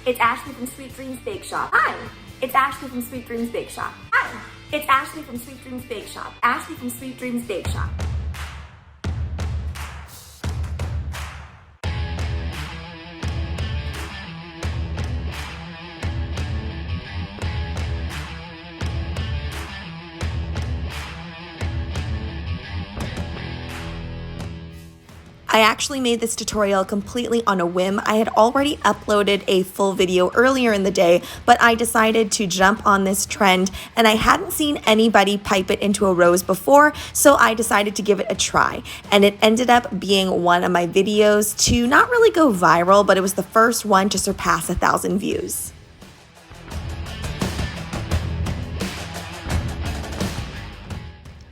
it's Ashleigh from Sweet Dreams Bake Shop. Hi, it's Ashleigh from Sweet Dreams Bake Shop. Hi, it's Ashleigh from Sweet Dreams Bake Shop. Ashleigh from Sweet Dreams Bake Shop. I actually made this tutorial completely on a whim. I had already uploaded a full video earlier in the day, but I decided to jump on this trend and I hadn't seen anybody pipe it into a rose before, so I decided to give it a try. And it ended up being one of my videos to not really go viral, but it was the first one to surpass 1,000 views.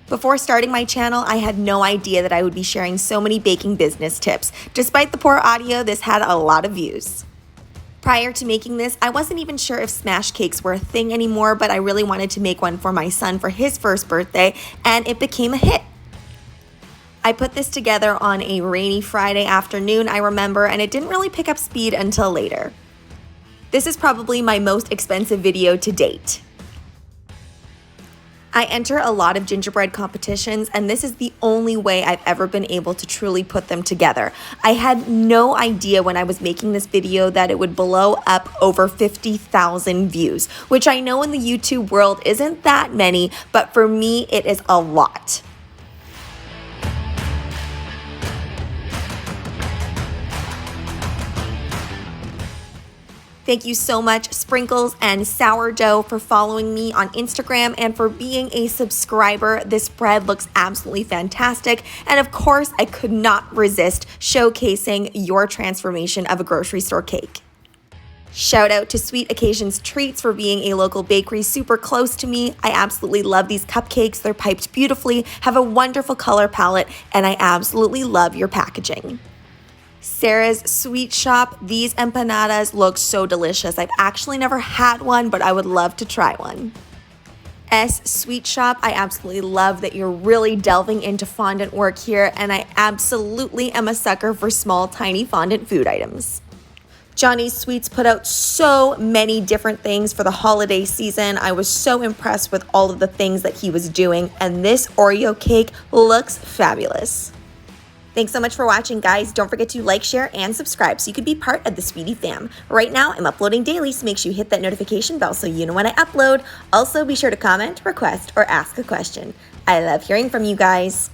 Before starting my channel, I had no idea that I would be sharing so many baking business tips. Despite the poor audio, this had a lot of views. Prior to making this, I wasn't even sure if smash cakes were a thing anymore, but I really wanted to make one for my son for his first birthday, and it became a hit. I put this together on a rainy Friday afternoon, I remember, and it didn't really pick up speed until later. This is probably my most expensive video to date. I enter a lot of gingerbread competitions, and this is the only way I've ever been able to truly put them together. I had no idea when I was making this video that it would blow up over 50,000 views, which I know in the YouTube world isn't that many, but for me, it is a lot. Thank you so much, Sprinkles and Sourdough, for following me on Instagram and for being a subscriber. This bread looks absolutely fantastic. And of course, I could not resist showcasing your transformation of a grocery store cake. Shout out to Sweet Occasions Treats for being a local bakery super close to me. I absolutely love these cupcakes. They're piped beautifully, have a wonderful color palette, and I absolutely love your packaging. Sarah's Sweet Shop, these empanadas look so delicious. I've actually never had one, but I would love to try one. S Sweet Shop, I absolutely love that you're really delving into fondant work here, and I absolutely am a sucker for small, tiny fondant food items. Johnny's Sweets put out so many different things for the holiday season. I was so impressed with all of the things that he was doing, and this Oreo cake looks fabulous. Thanks so much for watching, guys. Don't forget to like, share, and subscribe so you could be part of the Sweetie fam. Right now, I'm uploading daily, so make sure you hit that notification bell so you know when I upload. Also, be sure to comment, request, or ask a question. I love hearing from you guys.